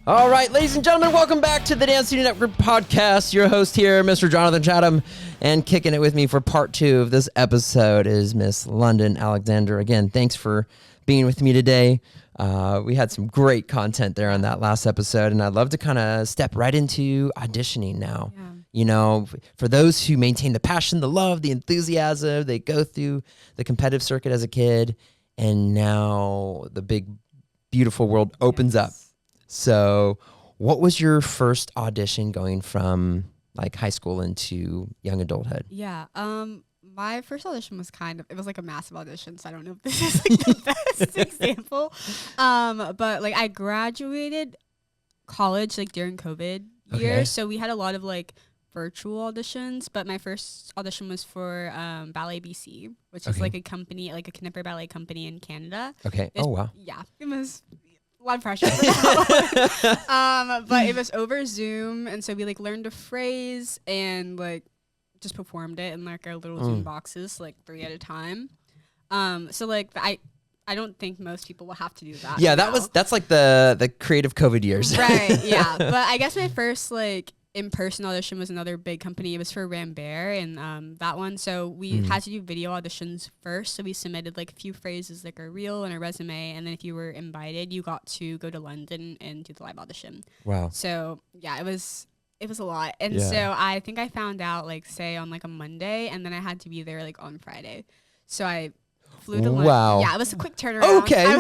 All right, ladies and gentlemen, welcome back to the Dance Studio Network podcast. Your host here, Mr. Jonathan Chatham, and kicking it with me for part 2 of this episode is Miss Londyn Alexander. Again, thanks for being with me today. We had some great content there on that last episode, and I'd love to kind of step right into auditioning now. Yeah. You know, for those who maintain the passion, the love, the enthusiasm, they go through the competitive circuit as a kid, and now the big, beautiful world opens up. So what was your first audition going from like high school into young adulthood? Yeah. My first audition was it was like a massive audition. So I don't know if this is like the best example. But like I graduated college like during COVID year. So we had a lot of like virtual auditions, but my first audition was for Ballet BC, which is like a company, like a contemporary ballet company in Canada. Okay. Oh, wow. Yeah. It was a lot of pressure for that one. But it was over Zoom, and so we like learned a phrase and like just performed it in like our little Zoom boxes, like 3 at a time. So like I don't think most people will have to do that. Yeah, that's like the creative COVID years. Right. Yeah. But I guess my first like in-person audition was another big company. It was for Rambert and that one. So we had to do video auditions first. So we submitted like a few phrases, like a reel and a resume. And then if you were invited, you got to go to London and do the live audition. Wow. So yeah, it was a lot. And so I think I found out like say on like a Monday, and then I had to be there like on Friday. So I flew to London. Wow. Yeah, it was a quick turnaround. Okay. I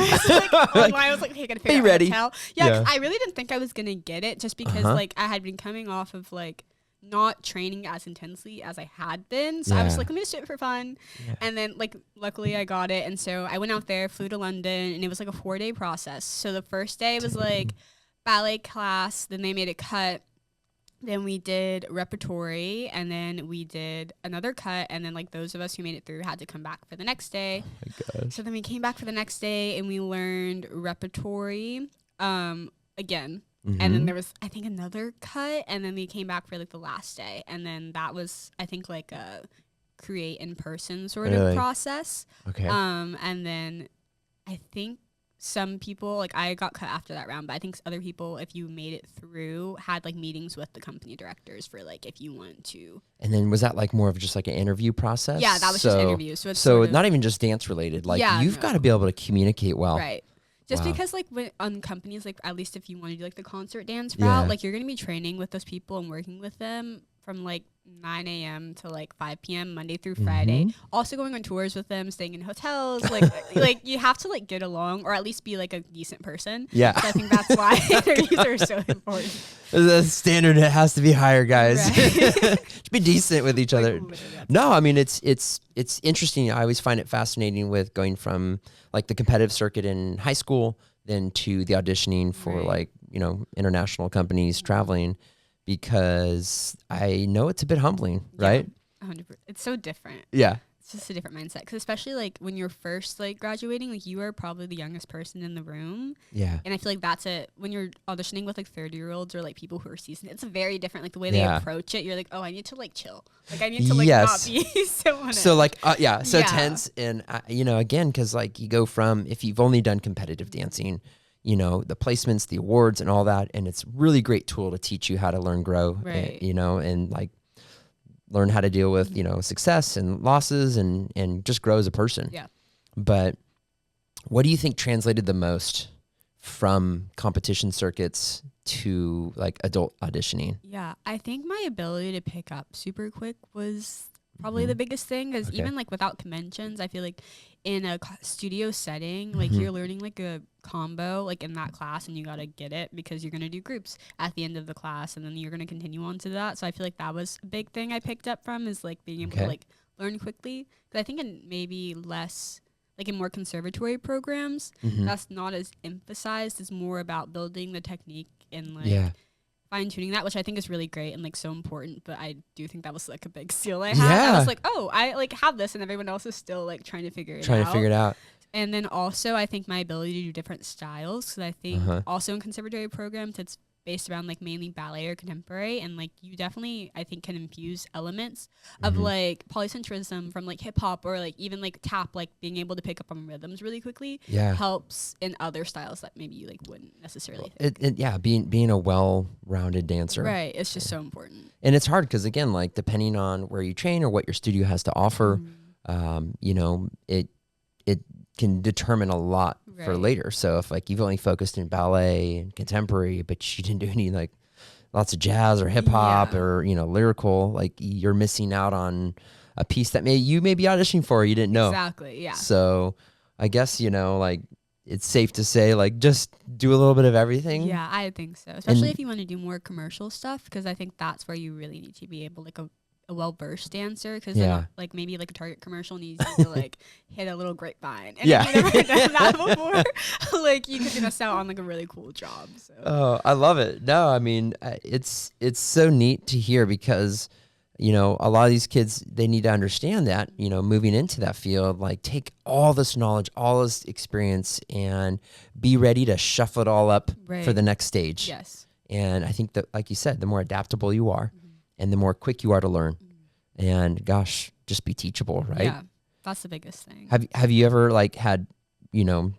was like, hey, gotta figure out ready. Hotel. Yeah, I really didn't think I was gonna get it just because like I had been coming off of like not training as intensely as I had been. So I was like, let me just do it for fun. Yeah. And then like luckily I got it. And so I went out there, flew to London, and it was like a 4-day process. So the first day was like ballet class, then they made it cut. Then we did repertory, and then we did another cut, and then like those of us who made it through had to come back for the next day. Oh my gosh. So then we came back for the next day, and we learned repertory again. And then there was, I think, another cut, and then we came back for like the last day, and then that was, I think, like a create in person sort of process. Okay. And then I think some people, like I got cut after that round, but I think other people, if you made it through, had like meetings with the company directors for like if you want to. And then was that like more of just like an interview process? Yeah, that was just interview. So it's so not even just dance related. Like you've got to be able to communicate well. Right. Just because like on companies, like at least if you want to do like the concert dance route, like you're going to be training with those people and working with them from like 9 a.m. to like 5 p.m. Monday through Friday. Also going on tours with them, staying in hotels. Like you have to like get along or at least be like a decent person. Yeah. So I think that's why interviews are so important. The standard has to be higher, guys. Right. Just be decent with each other. No, I mean it's interesting. I always find it fascinating with going from like the competitive circuit in high school then to the auditioning for like, you know, international companies traveling. Because I know it's a bit humbling, right? 100%. It's so different. Yeah. It's just a different mindset. Because especially like when you're first like graduating, like you are probably the youngest person in the room. Yeah. And I feel like that's it. When you're auditioning with like 30-year-olds or like people who are seasoned, it's very different. Like the way they approach it, you're like, oh, I need to like chill. Like I need to like not be so like so tense. And you know, again, because like you go from, if you've only done competitive dancing, you know, the placements, the awards and all that. And it's really great tool to teach you how to learn, grow, you know, and like learn how to deal with, you know, success and losses and just grow as a person. Yeah. But what do you think translated the most from competition circuits to like adult auditioning? Yeah, I think my ability to pick up super quick was probably the biggest thing, because even like without conventions, I feel like in a studio setting, like you're learning like a combo like in that class, and you got to get it because you're going to do groups at the end of the class, and then you're going to continue on to that. So I feel like that was a big thing I picked up from, is like being able to like learn quickly. Because I think in maybe less, like in more conservatory programs, that's not as emphasized. It's more about building the technique and like fine-tuning that, which I think is really great and like so important. But I do think that was like a big seal I had. I was like, oh, I like have this, and everyone else is still like trying to figure it out. And then also I think my ability to do different styles, because I think also in conservatory programs it's based around like mainly ballet or contemporary, and like you definitely I think can infuse elements of like polycentrism from like hip hop or like even like tap, like being able to pick up on rhythms really quickly helps in other styles that maybe you like wouldn't necessarily think. Being a well-rounded dancer, right, it's just so important. And it's hard because again, like depending on where you train or what your studio has to offer, you know, it can determine a lot for later. So if like you've only focused in ballet and contemporary, but you didn't do any like lots of jazz or hip hop or, you know, lyrical, like you're missing out on a piece that you may be auditioning for, you didn't know. Exactly. Yeah. So I guess, you know, like it's safe to say like just do a little bit of everything. Yeah, I think so. Especially if you want to do more commercial stuff, because I think that's where you really need to be able like a well-versed dancer, because like maybe like a Target commercial needs you to like hit a little grapevine, and if you've never done that before, like you could miss out on like a really cool job. So. Oh, I love it. No, I mean it's so neat to hear, because you know a lot of these kids, they need to understand that, you know, moving into that field, like take all this knowledge, all this experience, and be ready to shuffle it all up for the next stage. Yes. And I think that, like you said, the more adaptable you are, and the more quick you are to learn, and gosh, just be teachable, right? Yeah, that's the biggest thing. Have you ever like had, you know,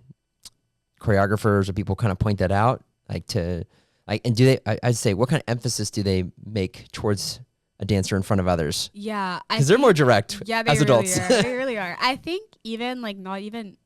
choreographers or people kind of point that out, like to like, and do they? I'd say, what kind of emphasis do they make towards a dancer in front of others? Yeah, because they're more direct. Yeah, as adults. They really are. I think even like not even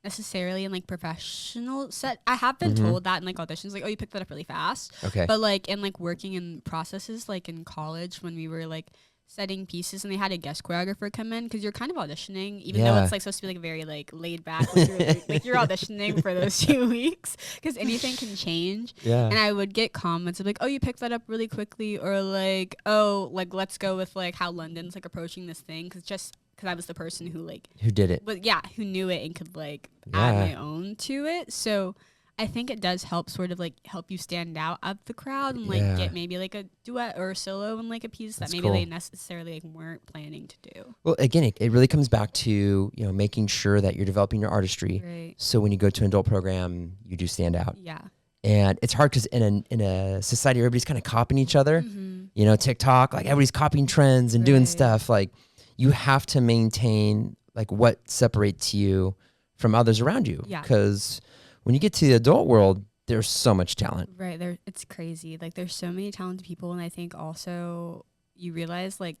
necessarily in like professional set. I have been told that in like auditions, like, oh, you picked that up really fast. Okay. But like in like working in processes, like in college when we were like setting pieces and they had a guest choreographer come in, because you're kind of auditioning, even though it's like supposed to be like very like laid back, like you're auditioning for those 2 weeks, because anything can change. Yeah. And I would get comments of like, oh, you picked that up really quickly, or like, oh, like let's go with like how London's like approaching this thing, because I was the person who did it, but who knew it and could like add my own to it. So I think it does help sort of like help you stand out of the crowd and like get maybe like a duet or a solo in like a piece that maybe they necessarily like weren't planning to do. Well, again, it really comes back to, you know, making sure that you're developing your artistry. Right. So when you go to an adult program, you do stand out. Yeah. And it's hard because in a society, everybody's kind of copying each other. You know, TikTok, like everybody's copying trends and doing stuff. Like you have to maintain like what separates you from others around you. Yeah. Because when you get to the adult world, there's so much talent. Right. It's crazy. Like there's so many talented people. And I think also you realize, like,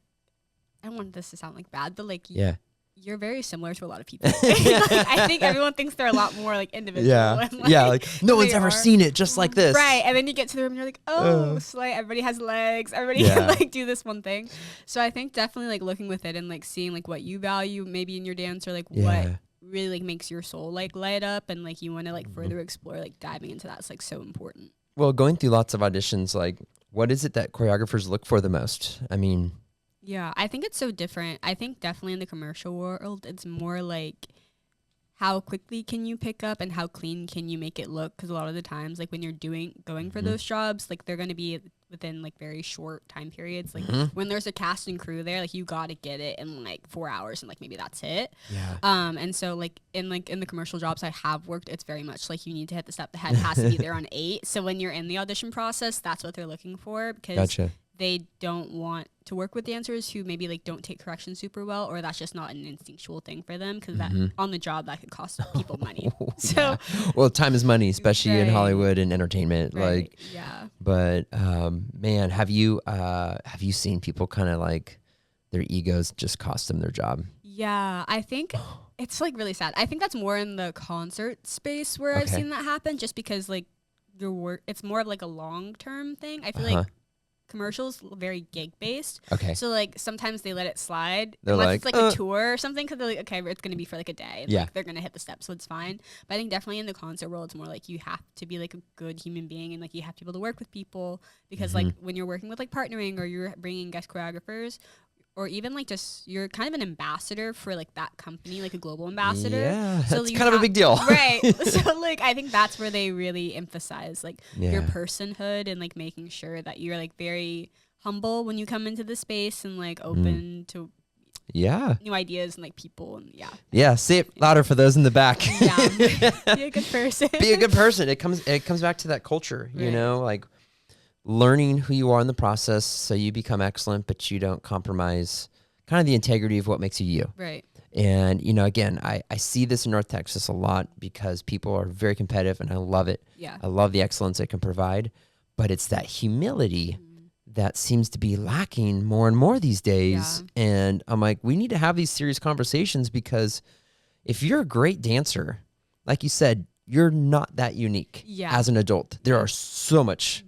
I don't want this to sound like bad, but like, you're very similar to a lot of people. Like, I think everyone thinks they're a lot more like individual. Yeah. And, like, like no one's ever seen it just like this. Right. And then you get to the room and you're like, oh, so like everybody has legs. Everybody can like do this one thing. So I think definitely like looking with it and like seeing like what you value maybe in your dance, or like what really like makes your soul like light up, and like you want to like further explore, like diving into that's like so important. Well, going through lots of auditions, like what is it that choreographers look for the most? I mean, yeah, I think it's so different. I think definitely in the commercial world, it's more like how quickly can you pick up and how clean can you make it look? Because a lot of the times, like when you're going for those jobs, like they're going to be within like very short time periods. Like when there's a cast and crew there, like you got to get it in like 4 hours and like maybe that's it. Yeah. And so like in the commercial jobs I have worked, it's very much like you need to hit the step. The head has to be there on 8. So when you're in the audition process, that's what they're looking for, because they don't want to work with dancers who maybe like don't take correction super well, or that's just not an instinctual thing for them, because that on the job that could cost people money. So well, time is money, especially in Hollywood and entertainment. Right. Like but man, have you seen people kind of like their egos just cost them their job? Yeah, I think it's like really sad. I think that's more in the concert space where I've seen that happen, just because like your work, it's more of like a long-term thing. I feel like commercials very gig based. Okay. So like sometimes they let it slide unless like, it's like a tour or something, because they're like, okay, it's gonna be for like a day. And like, they're gonna hit the steps, so it's fine. But I think definitely in the concert world, it's more like you have to be like a good human being, and like you have to be able to work with people, because like when you're working with like partnering, or you're bringing guest choreographers, or even like just you're kind of an ambassador for like that company, like a global ambassador. Yeah, so that's kind of a big deal. Right. So like I think that's where they really emphasize like your personhood, and like making sure that you're like very humble when you come into the space, and like open to new ideas and like people and Yeah, say it louder for those in the back. Be a good person. Be a good person. It comes back to that culture, you know, like learning who you are in the process so you become excellent, but you don't compromise kind of the integrity of what makes you you. Right. And, you know, again, I see this in North Texas a lot because people are very competitive and I love it. Yeah. I love the excellence it can provide, but it's that humility that seems to be lacking more and more these days. Yeah. And I'm like, we need to have these serious conversations because if you're a great dancer, like you said, you're not that unique as an adult. There's so much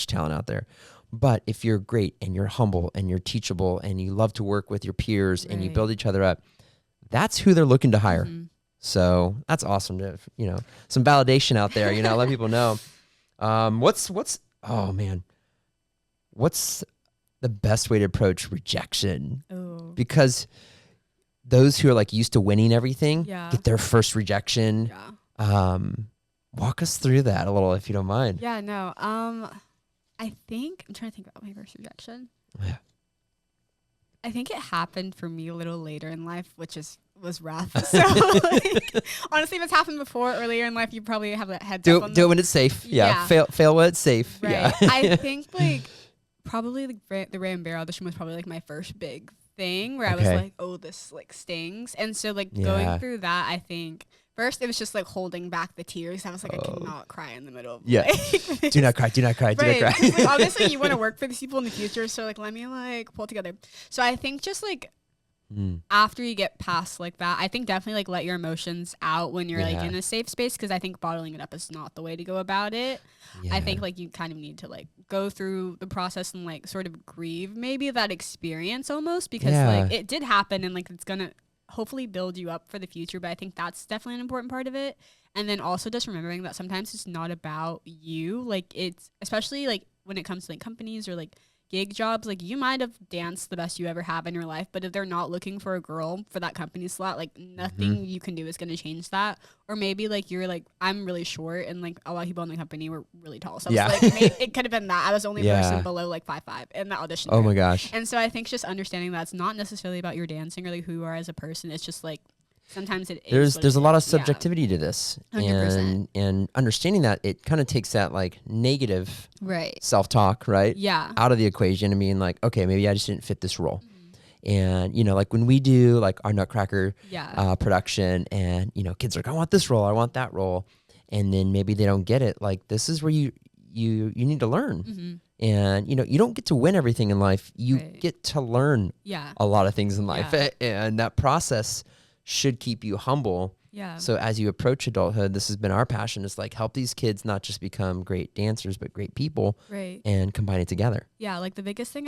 talent out there. But if you're great and you're humble and you're teachable and you love to work with your peers and you build each other up, that's who they're looking to hire. So that's awesome to, you know, some validation out there, you know, let people know. What's the best way to approach rejection? Because those who are like used to winning everything get their first rejection. Walk us through that a little, if you don't mind. Yeah, no. I think I'm trying to think about my first rejection. Yeah. I think it happened for me a little later in life, which was rough. So like, honestly, if it's happened before, earlier in life, you probably have that heads up on do it when it's safe. Yeah. Fail when it's safe. Right. Yeah. I think like probably the Ray and Bear audition was probably like my first big thing where I was like, oh, this like stings. And so like going through that, I think first it was just like holding back the tears. I was like, I cannot cry in the middle of like, do not cry. Like, obviously you want to work for these people in the future. So like, let me like pull together. So I think just like after you get past like that, I think definitely like let your emotions out when you're like in a safe space. Cause I think bottling it up is not the way to go about it. I think like you kind of need to like go through the process and like sort of grieve maybe that experience almost because like it did happen and like it's gonna hopefully build you up for the future. But I think that's definitely an important part of it. And then also just remembering that sometimes it's not about you. Like it's especially like when it comes to like companies or like gig jobs, like you might have danced the best you ever have in your life, but if they're not looking for a girl for that company slot, like nothing you can do is going to change that. Or maybe like you're like, I'm really short and like a lot of people in the company were really tall. So I was like, it could have been that. I was the only person below like 5'5" in the audition. Oh my gosh. And so I think just understanding that's not necessarily about your dancing or like who you are as a person. It's just like, sometimes there's a lot of subjectivity to this 100%. and understanding that it kind of takes that like negative self-talk out of the equation. I mean, like, okay, maybe I just didn't fit this role. And you know, like when we do like our Nutcracker production and you know, kids are like, I want this role, I want that role, and then maybe they don't get it. Like this is where you need to learn. And you know, you don't get to win everything in life, you get to learn a lot of things in life. And that process should keep you humble. So as you approach adulthood, this has been our passion, is like help these kids not just become great dancers, but great people and combine it together. Yeah. Like the biggest thing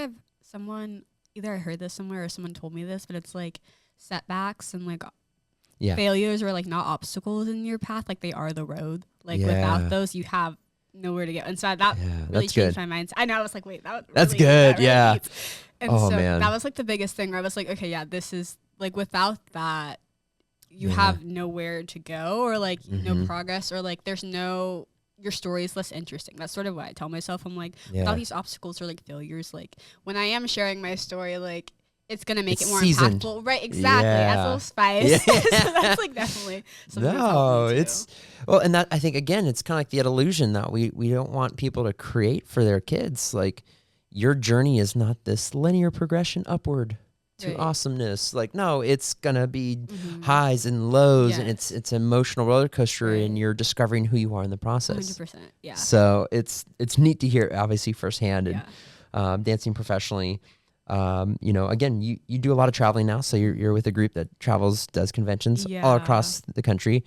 either I heard this somewhere or someone told me this, but it's like setbacks and like failures are like not obstacles in your path. Like they are the road. Like without those, you have nowhere to go. And so that really changed my mind. I know. I was like, wait, that's really good. And man, that was like the biggest thing where I was like, okay, this is like, without that, you have nowhere to go or like no progress or like your story is less interesting. That's sort of what I tell myself. I'm like, without these obstacles or like failures, like when I am sharing my story, like it's going to make it more seasoned. Impactful. Right. Exactly. That's a little spice. So that's like definitely something. No, and that, I think again, it's kind of like the illusion that we don't want people to create for their kids. Like your journey is not this linear progression upward to awesomeness. Like, no, it's gonna be highs and lows, and it's an emotional roller coaster, and you're discovering who you are in the process. 100%. Yeah. So it's neat to hear, obviously, firsthand, and dancing professionally. You know, again, you do a lot of traveling now, so you're with a group that does conventions all across the country.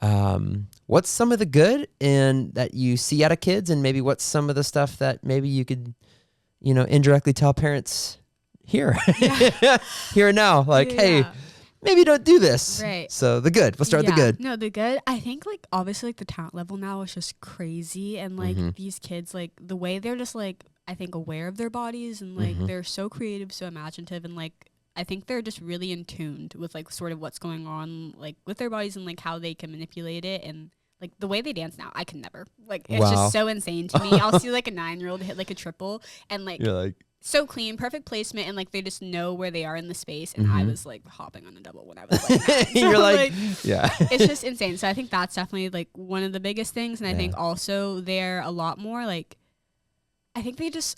What's some of the good and that you see out of kids, and maybe what's some of the stuff that maybe you could, you know, indirectly tell parents here and now, like, hey, maybe don't do this. Right. So the good. We'll start with the good. No, the good. I think like obviously like the talent level now is just crazy, and like these kids, like the way they're just like, I think, aware of their bodies, and like they're so creative, so imaginative, and like I think they're just really in tuned with like sort of what's going on like with their bodies and like how they can manipulate it. And like the way they dance now, I can never. Like it's just so insane to me. I'll see like a 9-year-old hit like a triple and like, you're like so clean, perfect placement, and like they just know where they are in the space. And I was like hopping on a double when I was like, 9. So, you're like, yeah, it's just insane. So I think that's definitely like one of the biggest things. And I think also they're a lot more like, I think they just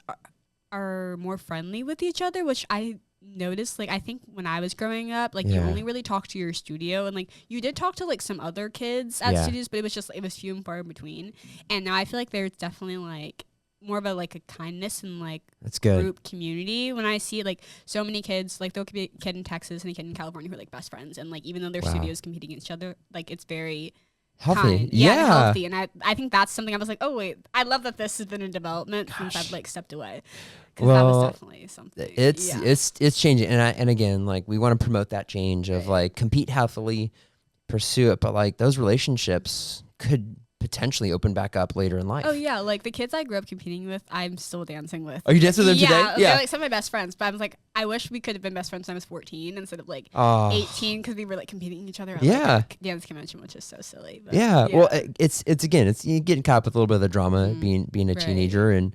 are more friendly with each other, which I noticed. Like I think when I was growing up, like you only really talked to your studio, and like you did talk to like some other kids at studios, but it was few and far in between. And now I feel like there's definitely like more of a like a kindness and like that's good group community when I see like so many kids, like there could be a kid in Texas and a kid in California who are like best friends, and like even though their studios competing against each other, like it's very healthy. And healthy. And I think that's something I was like, oh wait, I love that this has been in development since I've like stepped away, because that was definitely something. It's changing, and again, like we want to promote that change of like compete healthily, pursue it, but like those relationships could potentially open back up later in life. Oh yeah, like the kids I grew up competing with, I'm still dancing with. Are you dancing with them today? Yeah, they're like some of my best friends. But I was like, I wish we could have been best friends when I was 14 instead of like 18, because we were like competing each other at like a dance convention, which is so silly. But, well, it's you getting caught up with a little bit of the drama being a teenager, and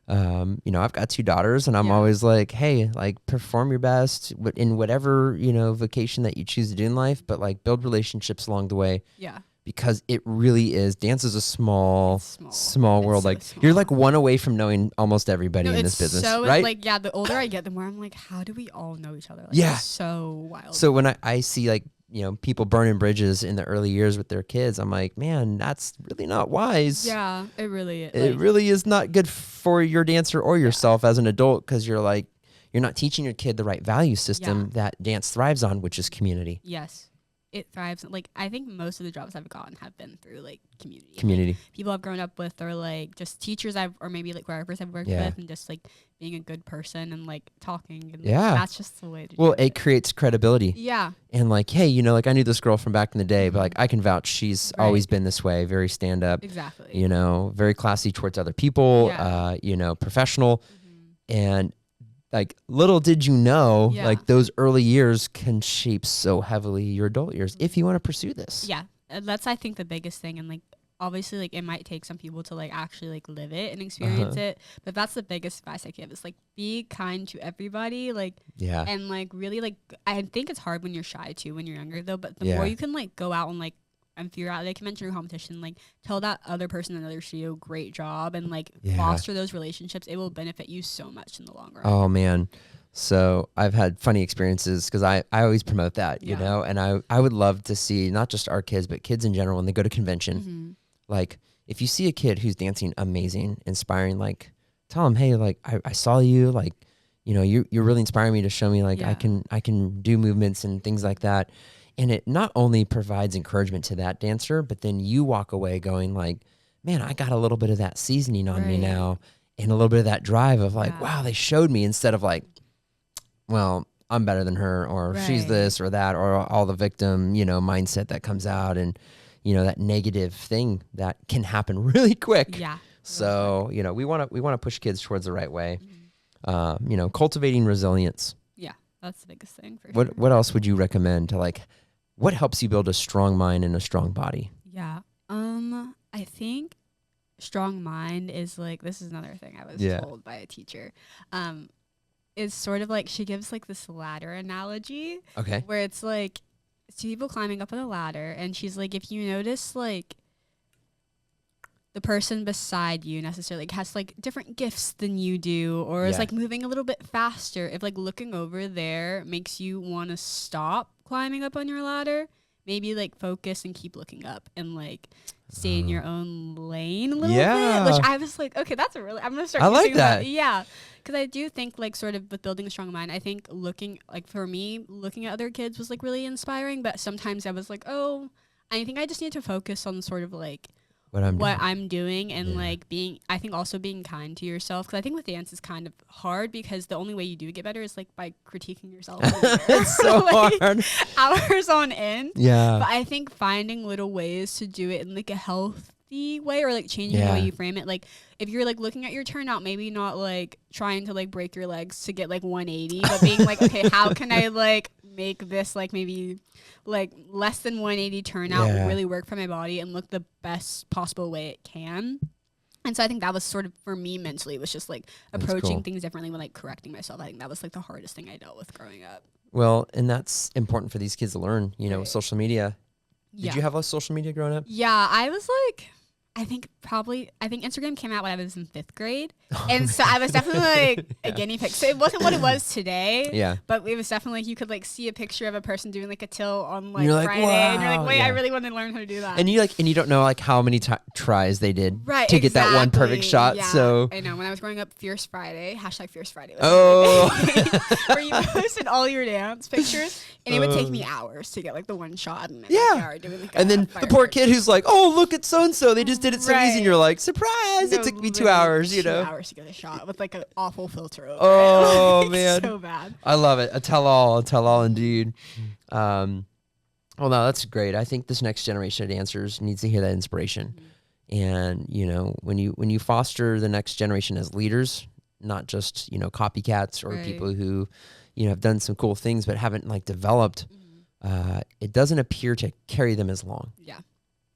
you know, I've got 2 daughters, and I'm always like, hey, like perform your best in whatever, you know, vocation that you choose to do in life, but like build relationships along the way. Yeah. Because it really is. Dance is a small world. Like small. You're like one away from knowing almost everybody in this business, right? Like the older I get, the more I'm like, how do we all know each other? Like, it's so wild. So when I see like, you know, people burning bridges in the early years with their kids, I'm like, man, that's really not wise. Yeah, it really is. It really is not good for your dancer or yourself as an adult, because you're like, you're not teaching your kid the right value system that dance thrives on, which is community. Yes. It thrives. Like I think most of the jobs I've gotten have been through like community. Like, people I've grown up with, or like just teachers or maybe like choreographers I've worked with, and just like being a good person and like talking. And that's just the way to do it. Well, it creates credibility. Yeah. And like, hey, you know, like I knew this girl from back in the day, but like I can vouch she's always been this way, very stand up. Exactly. You know, very classy towards other people, you know, professional. And like little did you know, like those early years can shape so heavily your adult years if you want to pursue this. Yeah, that's I think the biggest thing, and like obviously like it might take some people to like actually like live it and experience it, but that's the biggest advice I give is like be kind to everybody, like and like really like I think it's hard when you're shy too when you're younger though, but the more you can like go out and like and figure out, like I mentioned, your competition, like tell that other person in another studio, great job, and like foster those relationships. It will benefit you so much in the long run. Oh man. So I've had funny experiences because I always promote that, you know, and I would love to see not just our kids, but kids in general when they go to convention. Like if you see a kid who's dancing amazing, inspiring, like tell them, hey, like I saw you, like, you know, you're really inspiring me to show me like I can do movements and things like that. And it not only provides encouragement to that dancer, but then you walk away going like, man, I got a little bit of that seasoning on me now, and a little bit of that drive of like, wow, they showed me, instead of like, well, I'm better than her, or she's this or that, or all the victim, you know, mindset that comes out, and, you know, that negative thing that can happen really quick. Yeah. So, you know, we want to push kids towards the right way. You know, cultivating resilience. Yeah, that's the biggest thing for sure. What else would you recommend to like, what helps you build a strong mind and a strong body? Yeah. I think strong mind is like, this is another thing I was told by a teacher. Is sort of like, she gives like this ladder analogy. Okay. Where it's like 2 people climbing up on a ladder, and she's like, if you notice like the person beside you necessarily like, has like different gifts than you do, or is like moving a little bit faster, if like looking over there makes you want to stop climbing up on your ladder, maybe like focus and keep looking up and like stay in your own lane a little bit. Which I was like, okay, that's a really, I'm gonna start using that. Yeah, because I do think like sort of with building a strong mind, I think looking like, for me, looking at other kids was like really inspiring, but sometimes I was like, oh, I think I just need to focus on sort of like what I'm doing and like being, I think also being kind to yourself, because I think with dance is kind of hard, because the only way you do get better is like by critiquing yourself. It's so like, hard. Hours on end. Yeah. But I think finding little ways to do it in like a healthy way, or like changing the way you frame it. Like if you're like looking at your turnout, maybe not like trying to like break your legs to get like 180, but being like, okay, how can I like make this like maybe like less than 180 turnout really work for my body and look the best possible way it can. And so I think that was sort of, for me mentally, was just like approaching things differently when like correcting myself. I think that was like the hardest thing I dealt with growing up. Well, and that's important for these kids to learn, you know, with social media. Did you have a social media growing up? Yeah, I was like, I think Instagram came out when I was in 5th grade. And so I was definitely like a guinea pig. So it wasn't what it was today. Yeah. But it was definitely like you could like see a picture of a person doing like a till on like Wow. Friday. And you're like, wait, I really want to learn how to do that. And you don't know like how many tries they did to get that one perfect shot. Yeah. So I know when I was growing up, Fierce Friday, #Fierce Friday. Where you posted all your dance pictures. And it would take me hours to get like the one shot in my backyard doing like and then the poor kid who's like, oh, look at so-and-so. They just did it so easy. And you're like, surprise. It took me 2 hours, you know. 2 hours to get a shot with like an awful filter over Oh, it. man. So bad. I love it. A tell all indeed. Well, no, that's great. I think this next generation of dancers needs to hear that inspiration. And, you know, when you foster the next generation as leaders, not just, you know, copycats or people who, you know, have done some cool things but haven't like developed, it doesn't appear to carry them as long. Yeah.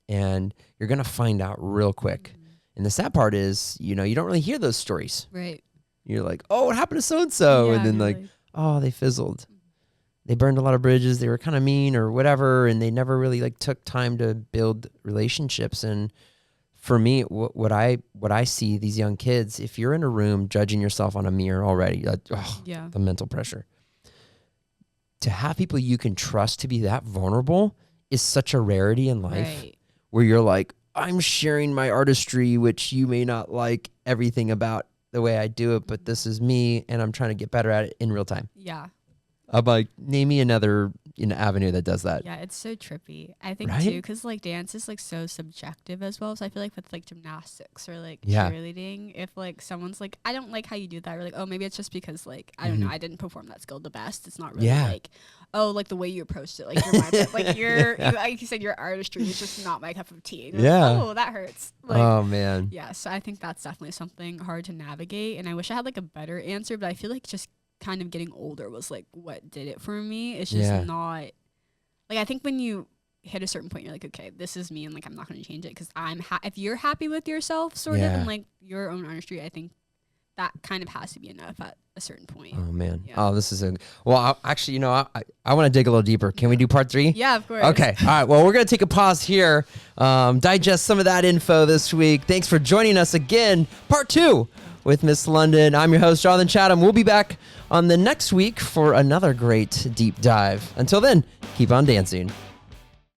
And you're going to find out real quick. And the sad part is, you know, you don't really hear those stories. Right. You're like, oh, what happened to so-and-so? Yeah, and then like, oh, they fizzled. They burned a lot of bridges. They were kind of mean or whatever. And they never really like took time to build relationships. And for me, what I see these young kids, if you're in a room judging yourself on a mirror already, the mental pressure. To have people you can trust to be that vulnerable is such a rarity in life, where you're like, I'm sharing my artistry, which you may not like everything about the way I do it, but this is me, and I'm trying to get better at it in real time. Yeah. I'm like, name me another avenue that does that. Yeah, it's so trippy. I think too, because like dance is like so subjective as well. So I feel like with like gymnastics or like cheerleading, if like someone's like, I don't like how you do that, or like, oh, maybe it's just because like I don't know, I didn't perform that skill the best. It's not really like, oh, like the way you approached it, like like you said, your artistry is just not my cup of tea. Like, oh, that hurts. Like, oh man. Yeah, so I think that's definitely something hard to navigate, and I wish I had like a better answer, but I feel like just kind of getting older was like what did it for me. It's just not like, I think when you hit a certain point, you're like, okay, this is me, and like I'm not going to change it because if you're happy with yourself sort of and like your own artistry, I think that kind of has to be enough at a certain point. Oh man. Oh, this is actually, you know, I want to dig a little deeper. Can we do part 3? Yeah, of course. Okay. All right. Well, we're going to take a pause here, digest some of that info this week. Thanks for joining us again. Part 2 with Miss Londyn. I'm your host, Jonathan Chatham. We'll be back on the next week for another great deep dive. Until then, keep on dancing.